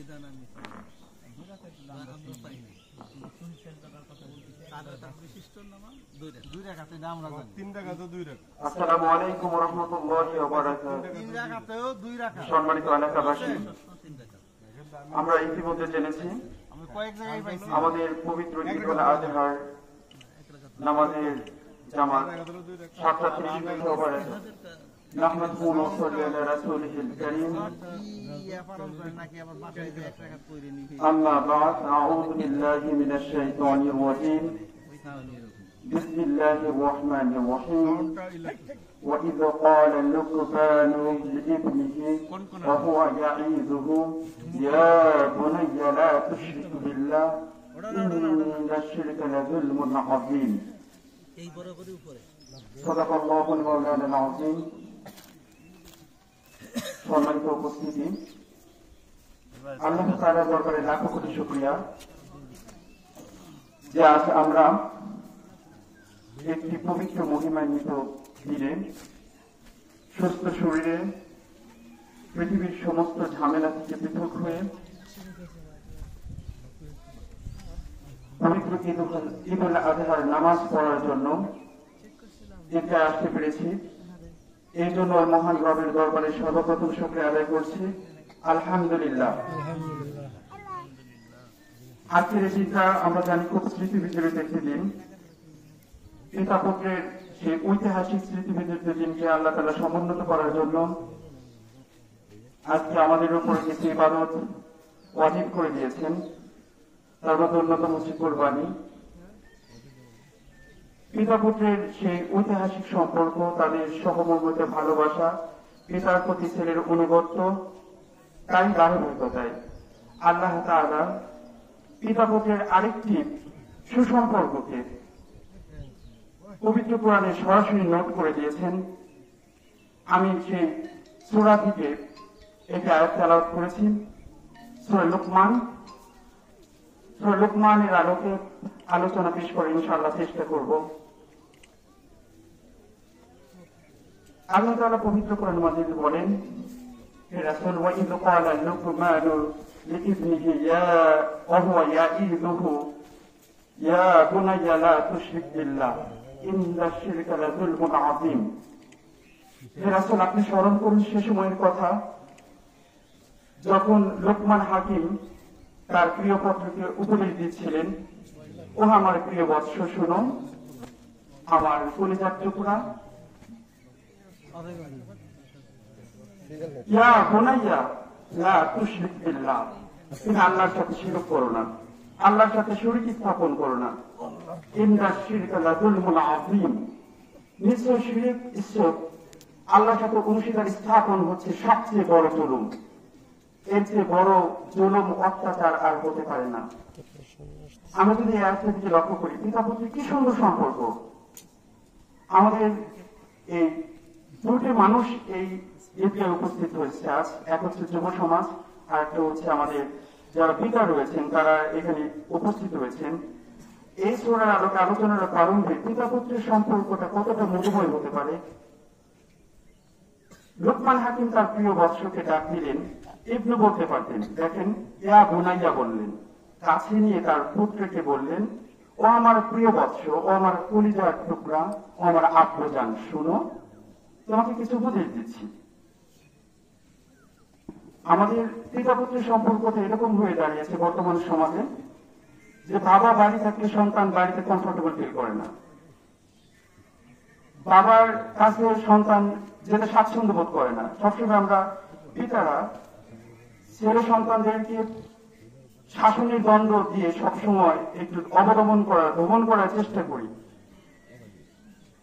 বিধান আমি আমরা পাই নাই। আসসালামু আলাইকুম ওয়া রাহমাতুল্লাহি ওয়া বারাকাতুহু। সম্মানিত এলাকাবাসী, আমরা ইতিমধ্যে জেনেছি আমাদের পবিত্র ঈদুল আজহার নামাজের জামাত 7:30 ওভারে নাহমাদুহু ওয়া নুসাল্লি আলা রাসূলিল কারীম। আম্মা বা'দ, আউযু বিল্লাহি মিনাশ শাইতানির রাজীম। বিসমিল্লাহির রহমানির রহিম। وإذ قال لقمان لابنه وهو يعظه يا بني لا تشرك بالله إن الشرك لظلم عظيم صدق الله المولانا العظيم। সম্মানিত উপস্থিতি, আল্লাহ তাআলার দরবারে লাখো কোটি শুকরিয়া যে আজ আমরা একটি পবিত্র মহিমান্বিত দিনে সুস্থ শরীরে পৃথিবীর সমস্ত ঝামেলা থেকে পৃথক হয়ে পবিত্র ঈদুল আজহার নামাজ পড়ার জন্য এতে আসতে পেরেছি। এই জন্য মহান রবের দরবারে সর্বপ্রথম শুকরিয়া আদায় করছি, আলহামদুলিল্লাহ। আজকের এই দিনটা আমরা জানি খুব স্মৃতি বিজড়িত একটি দিন। পিতা পুত্রের সেই ঐতিহাসিক স্মৃতি বিজড়িত দিনকে আল্লাহ তাআলা সমুন্নত করার জন্য আজকে আমাদের উপর কিছু ইবাদত ওয়াজিব করে দিয়েছেন। তার মধ্যে অন্যতম হচ্ছে কুরবানি। পিতা পুত্রের সেই ঐতিহাসিক সম্পর্ক, তাদের সহমর্মিত ভালোবাসা, পিতার প্রতি ছেলের অনুগত্য, তাই ধারাবাহিকতায় আল্লাহ তাআলা পিতা পুত্রের আরেকটি সুসম্পর্ককে পবিত্র কোরআনে সরাসরি নোট করে দিয়েছেন। আমি সেই সূরা থেকে একটি আয়াত তেলাওয়াত করেছি, সূরা লুকমান। সূরা লুকমানের আলোকে আলোচনা পেশ করে ইনশাআল্লাহ চেষ্টা করব। আল্লাহ তাআলা পবিত্র কোরআন মাজিদে বলেন, হে রাসূল, ওয়া ইয ক্বালা লুকমানু লিইবনিহি ওয়া হুয়া ইয়াইযুহু ইয়া বুনাইয়া লা তুশরিক বিল্লাহ ইন্নাশ শিরকা লাযুলমুন আযীম। হে রাসূল, আপনি স্মরণ করুন সে সময়ের কথা যখন লোকমান হাকিম তার প্রিয় পুত্রকে উপদেশ দিচ্ছিলেন, ও আমার প্রিয় বৎস, শুনো, আমার কলিজার টুকরা, ইয়া বুনাইয়া লা তুশরিক বিল্লাহ, তুমি আল্লাহর সাথে শিরক করো না, আল্লাহর সাথে শরীক স্থাপন করো না। ইন্নাশ শিরকা লাযুলমুন আযীম, নিশ্চয় শিরক, ঈশ্বর আল্লাহর সাথে অংশীদার স্থাপন হচ্ছে সবচেয়ে বড় জুলুম। এর চেয়ে বড় জুলুম, অত্যাচার আর হতে পারে না। আমরা যদি এই আয়াতটা দিকে লক্ষ্য করি, পিতা পুত্রের কি সুন্দর সম্পর্ক। আমাদের এই দুটি মানুষ এই ঈদগাহে উপস্থিত হয়েছে আজ। এক হচ্ছে যুব সমাজ, আর একটা হচ্ছে আমাদের যারা পিতা রয়েছেন, তারা এখানে উপস্থিত হয়েছেন। এই সূরার আলোকে আলোচনার প্রারম্ভে পিতা পুত্রের সম্পর্কটা কতটা মধুময় হতে পারে। লোকমান হাকিম তার প্রিয় বৎসকে ডাক দিলেন, ইবনু বলতে পারতেন, দেখেন, ইয়া বুনাইয়া বললেন, কাছে নিয়ে তার পুত্রকে বললেন, ও আমার প্রিয় বৎস, ও আমার কলিজার টুকরা, ও আমার আব্বুজান, শুনো, তোমাকে কিছু উপদেশ দিচ্ছি। আমাদের পিতা পুত্রের সম্পর্কটা এরকম হয়ে দাঁড়িয়েছে বর্তমান সমাজে যে বাবা বাড়ি থাকলে সন্তান বাড়িতে কমফোর্টেবল ফিল করে না। বাবার কাছে সন্তান যেটা স্বাচ্ছন্দ্য বোধ করে না। সবসময় আমরা পিতারা ছেলে সন্তানদেরকে শাসনের দণ্ড দিয়ে সবসময় একটু দমন করার চেষ্টা করি।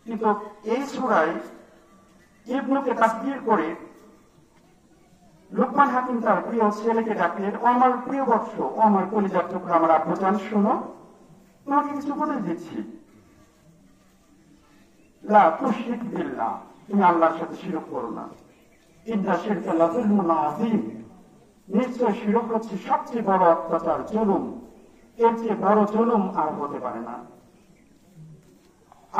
কিন্তু এই সূরায় ইবনুকে তাসগীর করে লোকমান হাকিম তার প্রিয় ছেলেকে ডাকলেন, ও আমার প্রিয় বৎস, ও আমার কলিজার টুকরা, আমার আব্বুজান, শোনো, তোমাকে কিছু উপদেশ দিচ্ছি। লা তুশরিক বিল্লাহ, তুমি আল্লাহর সাথে শিরক করো না। ইন্নাশ শিরকা লাযুলমুন আযীম, নিশ্চয় শিরক হচ্ছে সবচেয়ে বড় অত্যাচার, জুলুম। এর চেয়ে বড় জুলুম আর হতে পারে না।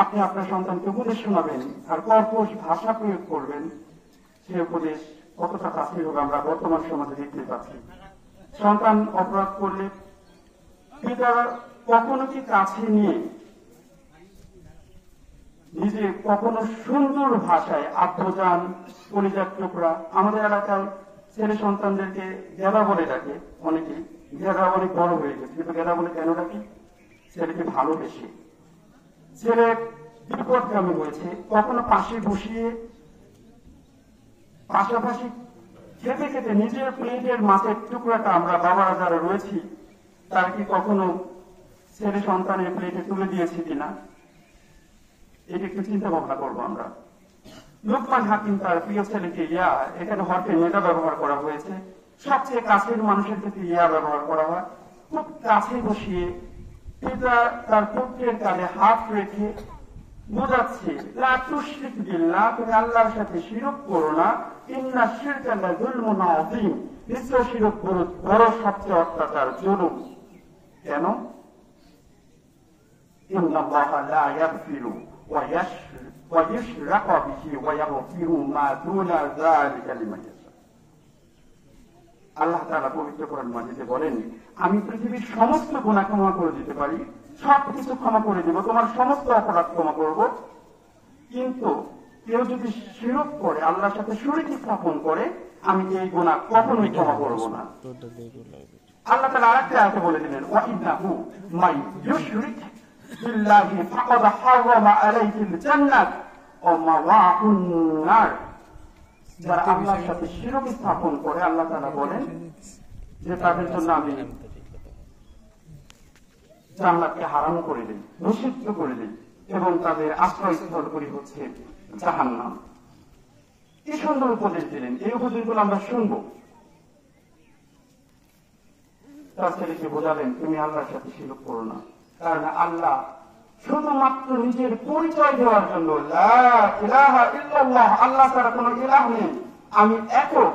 আপনি আপনার সন্তানকে উপদেশ শোনাবেন আর কর্কশ ভাষা প্রয়োগ করবেন, সে উপদেশ কতটা তাসির হোক আমরা বর্তমান সমাজে দেখতে পাচ্ছি। সন্তান অপরাধ করলে পিতা কখনো কি কাছে নিয়ে নিজে কখনো সুন্দর ভাষায় আত্মজান কলিজার টুকরা, আমাদের এলাকায় ছেলে সন্তানদেরকে গেদা বলে ডাকে অনেকে, গেদা অনেক বড় হয়ে গেছে, কিন্তু গেদা বলে কেন ডাকি? ছেলেকে ভালোবেসে। ছেলে বিপদগামী হয়েছে, কখনো পাশে বসিয়ে পাশাপাশি খেতে খেতে নিজের প্লেটের মাছের টুকরাটা আমরা বাবারা যারা রয়েছি তারা কি কখনো ছেলে সন্তানের প্লেটে তুলে দিয়েছি কিনা? এটা একটু চিন্তা ভাবনা করবো আমরা। লোকমান হাকিম তার প্রিয় ছেলেকে ইয়া, এখানে হরফে নেতা ব্যবহার করা হয়েছে, সবচেয়ে কাছের মানুষের ক্ষেত্রে ইয়া ব্যবহার করা হয়। খুব কাছে বসিয়ে পিতা তার পুত্রের কানে হাত রেখে বোঝাচ্ছে, লা তুশরিক বিল্লাহ, তুমি আল্লাহর সাথে শিরক করো না, ইন্না শিরকা লাযুলমুন আযীম, নিশ্চয় শিরক বড় সবচেয়ে অত্যাচার, জুলুম। কেন? ইন্নাল্লাহা লা ইয়াগফিরু ওয়া ইউশরাকু বিহি ওয়া ইয়াগফিরু মা দুনা যালিকা লিমান ইয়াশা। আল্লাহ তাআলা পবিত্র কোরআন মাজিদে বলেন, আমি পৃথিবীর সমস্ত গুনাহ ক্ষমা করে দিতে পারি, সবকিছু ক্ষমা করে দেব, তোমার সমস্ত অপরাধ ক্ষমা করব, কিন্তু কেউ যদি শিরক করে, আল্লাহর সাথে শরীক স্থাপন করে, আমি এই গুনাহ কখনোই ক্ষমা করব না। আল্লাহ তাআলা আরেকটা আয়াতে বলে দিলেন, ওয়া ইন্নাহু মাই ইউশরিক বিল্লাহি ফাকাদ হারামা আলাইহিল জান্নাত ওয়া মাওয়াহুন নার। যারা আল্লাহর সাথে শিরক স্থাপন করে, আল্লাহ তাআলা বলেন যে তাদের জন্য আমি জান্নাতকে হারাম করে দেই, নিষিদ্ধ করে দেই, এবং তাদের আশ্রয়স্থল করি হচ্ছে জাহান্নাম। কি সুন্দর উপদেশ দিলেন, এই উপদেশগুলো আমরা শুনবো। তার ছেলেকে বোঝালেন, তুমি আল্লাহর সাথে শিরক করো না, কারণ আল্লাহ শুধুমাত্র নিজের পরিচয় দেওয়ার জন্য, লা ইলাহা ইল্লাল্লাহ, আল্লাহ ছাড়া কোনো ইলাহ নেই, আমি একক,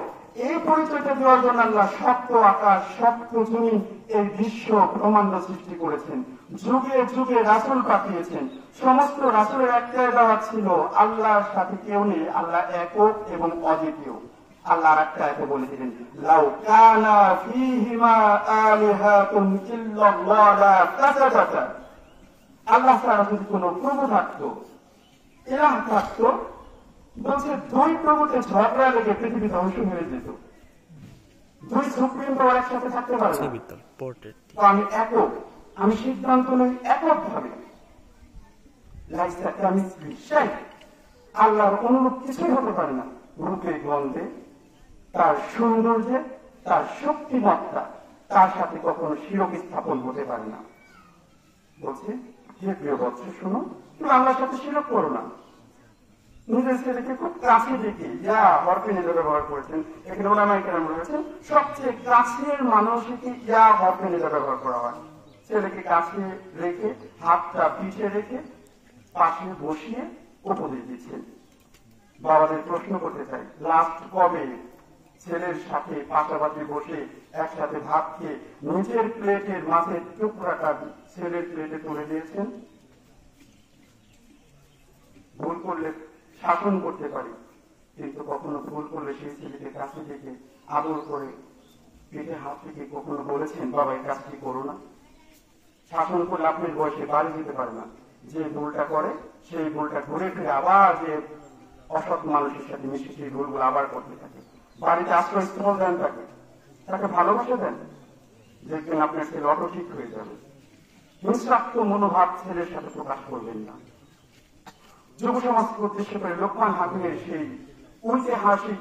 এই পরিচয়টা দেওয়ার জন্য আল্লাহ সপ্ত আকাশ, সপ্ত জমিন, এই বিশ্ব ব্রহ্মাণ্ড সৃষ্টি করেছেন, যুগে যুগে রাসূল পাঠিয়েছেন। সমস্ত রাসূলের একটাই দাওয়াত ছিল, আল্লাহর সাথে কেউ নেই, আল্লাহ একক এবং অদ্বিতীয়। আল্লাহ আরেকটা আয়াতে বলে দিলেন, লাউ কানা ফীহিমা আলিহাতুন ইল্লাল্লাহ লা ফাসাদাতা, আল্লাহ ছাড়া যদি কোনো প্রভু থাকতো, ইলাহ থাকতো, বলছে দুই প্রভুতে ঝগড়া লেগে পৃথিবী ধ্বংস হয়ে যেত, দুই সুপ্রিম পাওয়ার একসাথে থাকতে পারে না। তো আমি একক, আমি সিদ্ধান্ত নই একক ভাবে, আল্লাহর অনুরূপ কিছুই হতে পারে না, রূপে গন্ধে, তার সৌন্দর্যে, তার শক্তিমত্তা, তার সাথে কখনো শিরক স্থাপন হতে পারে না। বলছে, হে প্রিয় বৎস, শোনো, তুমি আল্লাহর সাথে শিরক করো না। নিজের ছেলেকে খুব কাছে দেখে ইয়া হরফে নিদা ব্যবহার করেছেন, এখানে ওলামায়ে কেরাম রয়েছেন, সবচেয়ে কাছের মানুষকে ইয়া হরফে নিদা ব্যবহার করা হয়। ছেলেকে কাছে রেখে, হাতটা পিঠে রেখে, পাশে বসিয়ে উপদেশ দিচ্ছেন। বাবাদের প্রশ্ন করতে চাই, লাস্ট কবে ছেলের সাথে পাশাপাশি বসে একসাথে ভাত খেয়ে নিজের প্লেটের মাছের টুকরাটা ছেলের প্লেটে তুলে দিয়েছেন? ভুল করলে শাসন করতে পারি, কিন্তু কখনো ভুল করলে সেই ছেলেকে কাছে থেকে আদর করে পেটে হাত থেকে কখনো বলেছেন, বাবা এই কাজটি করো না? শাসন করলে আপনার বয়সে বাড়ি যেতে পারে না, যে ভুলটা করে সেই ভুলটা ঘুরে ফিরে আবার যে অসৎ মানুষের সাথে মিশে সেই ভুলগুলো আবার করতে থাকে। বাড়িতে আশ্রয়স্থল দেন তাকে, তাকে ভালোবাসা দেন, দেখবেন আপনার ছেলে অটো ঠিক হয়ে যাবে। হিংসাত্ম মনোভাব ছেলের সাথে প্রকাশ করবেন না। যুব সমাজকে উদ্দেশ্য করে লোকমান হাকিমের সেই ঐতিহাসিক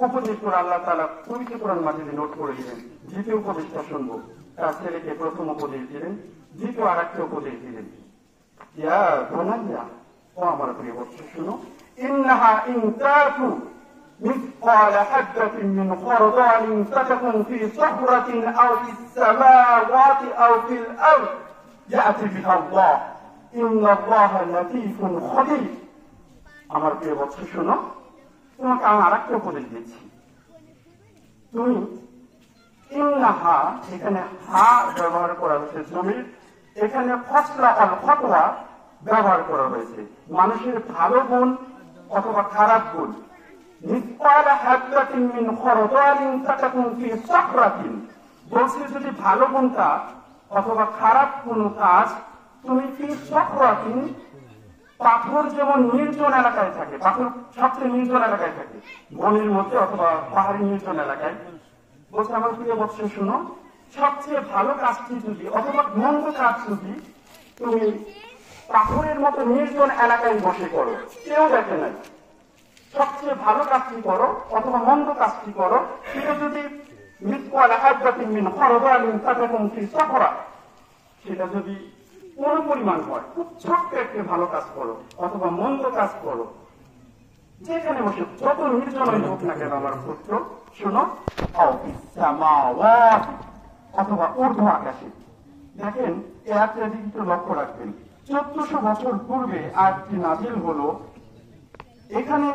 উপদেশ করে আল্লাহ তাআলা পবিত্র কোরআন মাজিদে নোট করে দিলেন। দ্বিতীয় উপদেশটা শুনবো। তার ছেলেকে প্রথম উপদেশ দিলেন, দ্বিতীয় আর একটা উপদেশ দিলেন, ইয়া বুনাইয়া, ও আমার প্রিয় বৎস, শুনো, ইন্নাহা ইন তাকু মিসকালা হাববাতিন মিন খারদালিন ফাতাকুন ফি সাহরাতিন আও ফিস সামাওয়াতি আও ফিল আরদ ইয়াতি বিহা আল্লাহ ইন্নাল্লাহা লাতীফুন খবীর। আমার প্রিয় বৎস, শোনো, তোমাকে আমি আরেকটা উপদেশ দিচ্ছি। তুমি ইন্নাহা, এখানে হা ব্যবহার করা হয়েছে জমির, এখানে ফসলা আল ফতোয়া ব্যবহার করা হয়েছে, মানুষের ভালো গুণ অথবা খারাপ গুণ। মিসকালা হাববাতিন মিন খারদালিন ফাতাকুন ফি সাহরাতিন, বলছে যদি ভালো কোনটা অথবা খারাপ কোন কাজ তুমি কি সক্রাতিন, পাথর যেমন নির্জন এলাকায় থাকে, পাথর সবচেয়ে নির্জন এলাকায় থাকে বনের মধ্যে অথবা পাহাড়ি নির্জন এলাকায়। বলছে আমার প্রিয় বৎস শুনো, সবচেয়ে ভালো কাজটি যদি অথবা মন্দ কাজ যদি তুমি পাথরের মতো নির্জন এলাকায় বসে করো, কেউ দেখে নাই, সবচেয়ে ভালো কাজটি করো অথবা মন্দ কাজটি করো, সেটা যদি সেটা যদি কোন পরিমাণ হয়, খুব ছোট্ট একটা ভালো কাজ করো অথবা মন্দ কাজ করো, যেখানে বসে যত নির্জনই হোক না কেন আমার পুত্র শোনো, অথবা ঊর্ধ্ব আকাশে। দেখেন এ আয়াতটা একটু লক্ষ্য রাখবেন, 1400 বছর পূর্বে আয়াতটি নাজিল হলো। এখানে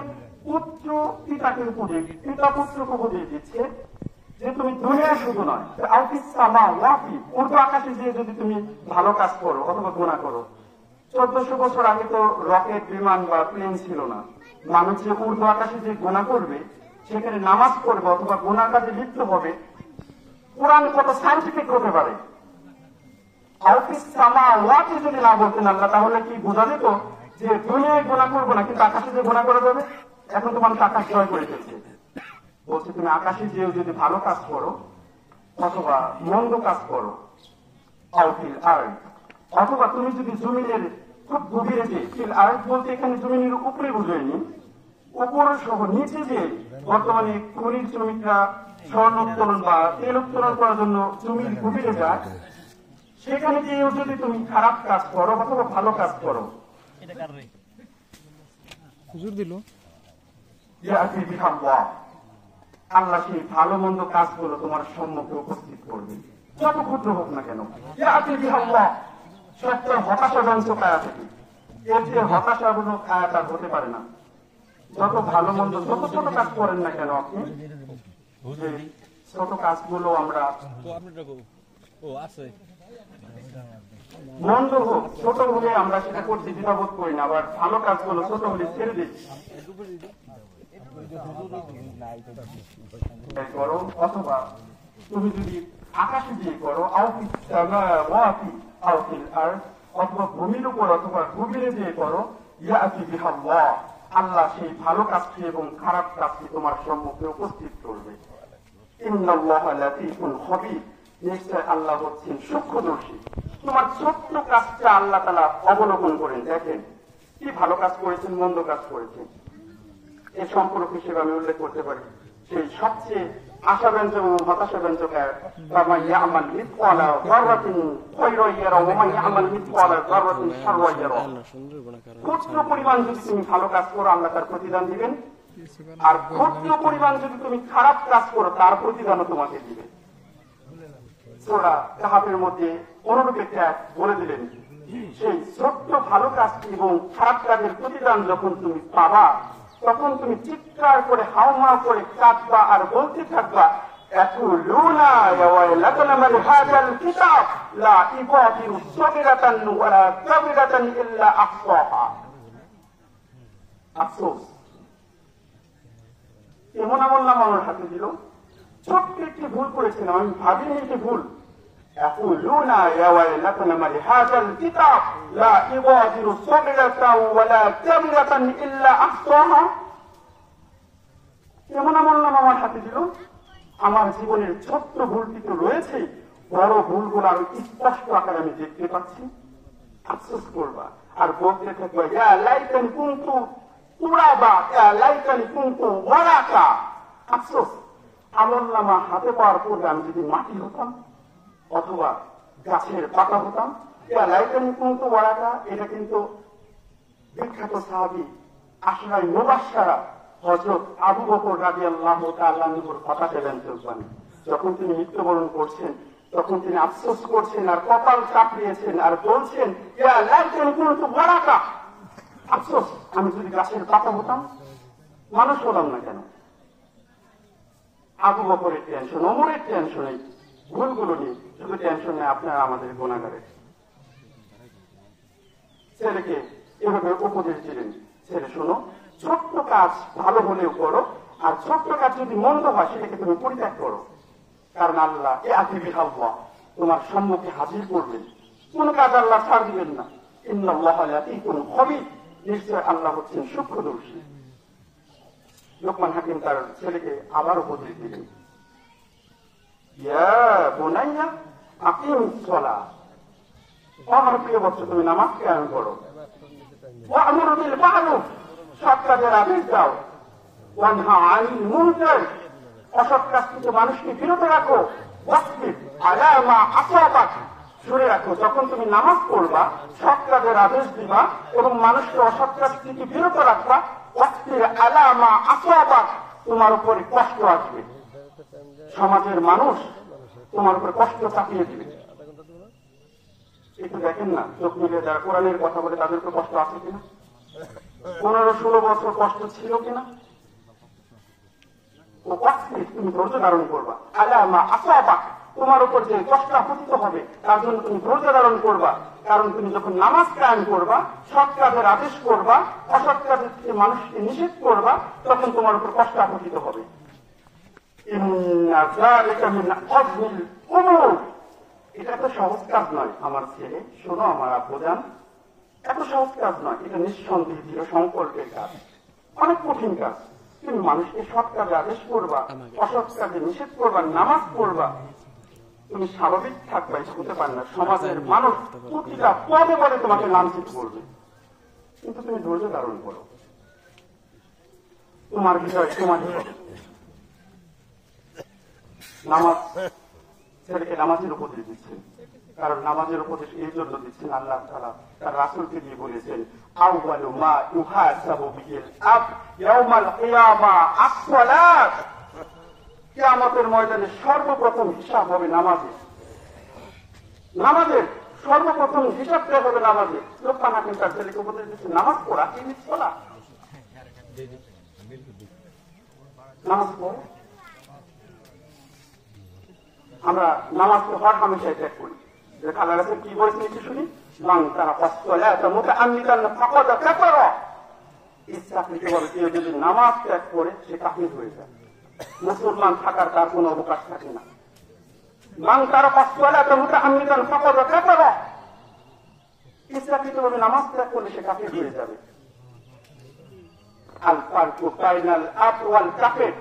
পুত্র পিতাকে উপদেশ, পিতা পুত্রকে উপদেশ দিচ্ছে যে তুমি দুনিয়া শুধু নয়, ঊর্ধ্ব আকাশে যে যদি তুমি ভালো কাজ করো অথবা গুনাহ করো। 1400 বছর আগে তো রকেট, বিমান বা প্লেন ছিল না। মানুষ যে ঊর্ধ্ব আকাশে যে গুনাহ করবে, সেখানে নামাজ পড়বে অথবা গুনাহ কাজে লিপ্ত হবে, কোরআন কত সায়েন্টিফিক হতে পারে। যদি না বলতেন আল্লাহ, তাহলে কি বোঝা যেত যে দুনিয়ায় গুনাহ করবো না, কিন্তু আকাশে যে গুনাহ করা যাবে? এখন তো মানুষ আকাশ জয় করে ফেলছে। বলছে তুমি আকাশে যেও যদি ভালো কাজ করো অথবা মন্দ কাজ করো, অথবা তুমি যদি জমিনের খুব গভীরে যে ফিল আর্থ বলতে এখানে জমিনের উপরে বুঝায়নি, উপর সহ নিচে যে বর্তমানে খনির শ্রমিকরা স্বর্ণ উত্তোলন বা তেল উত্তোলন করার জন্য জমির গভীরে যায়, সেখানে গিয়েও যদি তুমি খারাপ কাজ করো অথবা ভালো কাজ করো, আল্লাহ সেই ভালো মন্দ কাজগুলো তোমার সম্মুখে উপস্থিত করবে, যত ক্ষুদ্র হোক না কেন। সবচেয়ে হতাশাজনক আয়াত থেকে, এর যে হতাশাজনক আয়াত আর হতে পারে না। যত ভালো মন্দ যত ছোট কাজ করেন না কেন আপনি, ছোট কাজগুলো আমরা মন্দ হোক ছোট হলে আমরা সেটা করতে দ্বিধাবোধ করি না, আবার ভালো কাজগুলো ছোট হলে ছেড়ে দিচ্ছি করো। অথবা তুমি যদি আকাশে দিয়ে করো, অথবা ভূমির উপর অথবা গভীরে দিয়ে করো, আল্লাহ সেই ভালো কাজটি এবং খারাপ কাজটি তোমার সম্মুখে উপস্থিত করবে। নিশ্চয় আল্লাহ হচ্ছেন সূক্ষ্মদর্শী। তোমার ছোট্ট কাজটা আল্লাহ তাআলা অবলোকন করেন, দেখেন কি ভালো কাজ করেছেন, মন্দ কাজ করেছেন। এর সম্পর্ক হিসেবে আমি উল্লেখ করতে পারি সেই সবচেয়ে আশাব্যঞ্জক এবং হতাশাব্যঞ্জক ক্ষুদ্র পরিমাণ যদি তুমি ভালো কাজ করো আল্লাহ তার প্রতিদান দিবেন, আর ক্ষুদ্র পরিমাণ যদি তুমি খারাপ কাজ করো তার প্রতিদানও তোমাকে দিবেন। সূরা কাহফের মধ্যে অনুরূপ একটা বলে দিলেন, সেই ছোট্ট ভালো কাজ এবং খারাপ কাজের প্রতিদান যখন তুমি পাবা, তখন তুমি চিৎকার করে হাওমা করে কাঁদবা আর বলতে থাকবা, আফসোস এমন আমল আমার হাতে দিল, ছোট্ট একটি ভুল করেছিলাম, আমি ভাবিনি এটি ভুল। কেমন আমল নাম আমার হাতে দিল, আমার জীবনের ছোট্ট ভুলটি তো রয়েছে, বড় ভুলগুলো আরো স্পষ্ট আকারে আমি দেখতে পাচ্ছি। আফসোস করবা আর বলতে থাকবা, ইয়া লাইতানি কুনতু তুরাবা, ইয়া লাইতানি কুনতু ওয়ারাকা। আফসোস আমল নামা হাতে পাওয়ার পূর্বে আমি যদি মাটি হতাম অথবা গাছের পাতা হতাম। ইয়া লাইতানি কুনতু ওয়ারাকা, এটা কিন্তু বিখ্যাত সাহাবী আশরায়ে মুবাশশারা হযরত আবু বকর রাদিয়াল্লাহু তাআলা আনহুর কথা পেলেন চলছেন। যখন তিনি মৃত্যুবরণ করছেন তখন তিনি আফসোস করছেন আর কপাল চাপড়িয়েছেন আর বলছেন, ইয়া লাইতানি কুনতু ওয়ারাকা, আফসোস আমি যদি গাছের পাতা হতাম, মানুষ হলাম না কেন। আবু বকরের টেনশন, ওমরের টেনশন, এই ভুলগুলো নিয়ে শুধু টেনশন নেই আপনারা আমাদের গুনাহগারের। ছেলেকে এভাবে উপদেশ দিলেন, ছেলে শোনো, ছোট্ট কাজ ভালো হলেও করো, আর ছোট্ট কাজ যদি মন্দ হয় সেটাকে তুমি পরিত্যাগ করো। কারণ আল্লাহ আল্লাহ তোমার সম্মুখে হাজির করবেন, কোন কাজ আল্লাহ ছাড় দিবেন না। ইন্নাল্লাহা লাতীফুন খবীর, নিশ্চয় আল্লাহ হচ্ছেন সূক্ষ্মদর্শী। লোকমান হাকিম তার ছেলেকে আবার উপদেশ দিলেন, ইয়া বুনাইয়া আকিমিস সালাহ, আমার প্রিয় বৎস তুমি নামাজ কায়েম করো, ওয়া'মুর বিল মা'রুফ, সৎ কাজের আদেশ দাও, ওয়ানহা আনিল মুনকার, অসৎ কাজ থেকে মানুষকে বিরত রাখো, ওয়াসবির আলা মা আসাবাক, শুনে রাখো যখন তুমি নামাজ পড়বা, সৎ কাজের আদেশ দিবা এবং মানুষকে অসৎ কাজ থেকে বিরত রাখবা, ওয়াসবির আলা মা আসাবাক, তোমার উপরে কষ্ট আসবে, সমাজের মানুষ তোমার উপরে কষ্ট চাপিয়ে দিবে। একটু দেখেন না, চোখ মিলে যারা কোরআনের কথা বলে তাদের উপর কষ্ট আছে কিনা, 15-16 বছর কষ্ট ছিল কিনা। ও ওয়াসবির, তুমি ধৈর্য ধারণ করবা, আলা মা আসাবাক, তোমার উপর যে কষ্ট আপতিত হবে তার জন্য তুমি ধৈর্য ধারণ করবা। কারণ তুমি যখন নামাজ কায়েম করবা, সৎ কাজের আদেশ করবা, অসৎ কাজের থেকে মানুষকে নিষেধ করবা, তখন তোমার উপর কষ্ট আপতিত হবে। ইন্না যালিকা মিন আযমিল উমুর, এটা তো সহজ কাজ নয় আমার ছেলে, শোনো আমার আব্বুজান, এত সহজ কাজ নয়, এটা নিঃসন্দেহে দৃঢ় সংকল্পের কাজ, অনেক কঠিন কাজ। তুমি মানুষকে সৎ কাজে আদেশ করবা, অসৎ কাজে নিষেধ করবা, নামাজ পড়বা, তুমি স্বাভাবিক থাকবে, হতে পারে না। সমাজের মানুষ প্রতিটা পদে পদে তোমাকে লাঞ্ছিত করবে, কিন্তু তুমি ধৈর্য ধারণ করো, তোমার বিষয় তোমার বিষয়। নামাজ, ছেলেকে নামাজের উপদেশ দিচ্ছেন, কারণ নামাজের উপদেশ এই জন্য দিচ্ছেন আল্লাহ তাআলা তার রাসূলকে দিয়ে বলেছেন, আউয়ালু মা ইউহাসাবু বিহিল আবদ ইয়াউমাল কিয়ামা আস-সালাত, কিয়ামতের ময়দানে সর্বপ্রথম হিসাব হবে নামাজে, নামাজের সর্বপ্রথম হিসাবটা হবে নামাজে। লোকমান হাকিম তার ছেলেকে উপদেশ দিচ্ছেন, নামাজ পড়া কি মিথ্যা, নামাজ পড়ো। আমরা নামাজকে হর হামেশাই ত্যাগ করি, যে আল্লাহ রাসূল কি বলেছেন একটু শুনি, মান তারাকা সালাতা মুতাআম্মিদান ফাকাদ কাফারা, ইচ্ছাকৃতভাবে কেউ যদি নামাজ ত্যাগ করে সে কাফির হয়ে যায়, মুসলমান থাকার তার কোনো অবকাশ থাকে না। মান তারাকা সালাতা মুতাআম্মিদান ফাকাদ কাফারা, ইচ্ছাকৃতভাবে নামাজ ত্যাগ করলে সে কাফির হয়ে যাবে। আল ফারকু বাইনাল আবদ ওয়াল কাফির,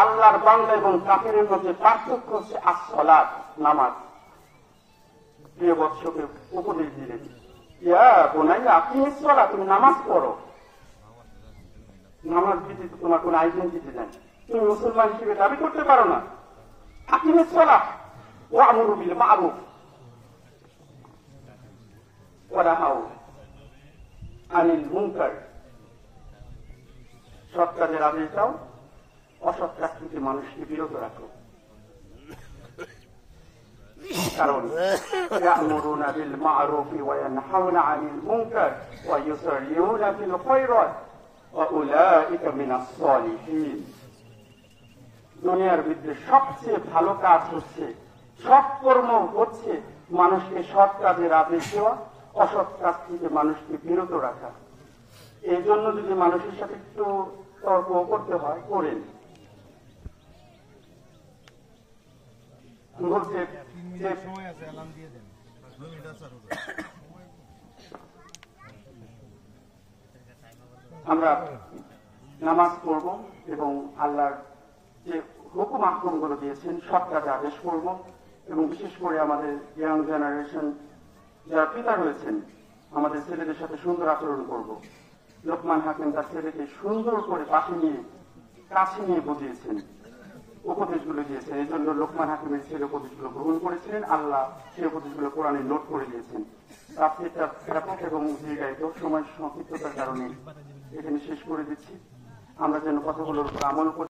আল্লাহর বান্দা এবং কাফিরের মধ্যে পার্থক্য হচ্ছে as-সালাত, নামাজ। প্রিয় বৎসকে উপদেশ দিলেন, ইয়া বুনাইয়া আকিমিস সালাত, তুমি নামাজ পড়ো। নামাজ ব্যতীত তোমার কোন আইডেন্টিটি নেই, তুমি মুসলমান হিসেবে দাবি করতে পারো না। আকিমিস সালাত ওয়া'মুরু বিল মা'রুফ ওয়া নাহাউ আনিল মুনকার, সৎ কাজের আদেশ দাও, অসৎ কাজ থেকে মানুষকে বিরত রাখো। কারণ ইয়া'মুরুনা বিল মা'রুফি ওয়া ইয়ানহাউনা আনিল মুনকার ওয়া ইউসারিউনা ফিল খায়রাত ওয়া উলাইকা মিনাস সালিহিন। দুনিয়ার ভিতরে সবচেয়ে ভালো কাজ হচ্ছে, সৎ কর্ম হচ্ছে মানুষকে সৎ কাজের আদেশ দেওয়া, অসৎ কাজ থেকে মানুষকে বিরত রাখা। এই জন্য যদি মানুষের সাথে একটু তর্ক করতে হয় করেন। বলছে যে আমরা নামাজ পড়ব এবং আল্লাহর যে হুকুম আহকাম গুলো দিয়েছেন সৎ কাজে আদেশ করব, এবং বিশেষ করে আমাদের ইয়াং জেনারেশন যারা পিতা রয়েছেন, আমাদের ছেলেদের সাথে সুন্দর আচরণ করব। লোকমান হাকিম তার ছেলেকে সুন্দর করে পাশে নিয়ে কাছে নিয়ে বুঝিয়েছেন, উপদেশগুলো দিয়েছেন। এই জন্য লোকমান হাকিমের ছেলে উপদেশগুলো গ্রহণ করেছিলেন, আল্লাহ সেই উপদেশগুলো কোরআনে নোট করে দিয়েছেন। তাফসীরটা ব্যাপক এবং দীর্ঘায়িত, সময় সংক্ষিপ্ততার কারণে এখানে শেষ করে দিচ্ছি। আমরা যেন কথাগুলোর উপর আমল করি।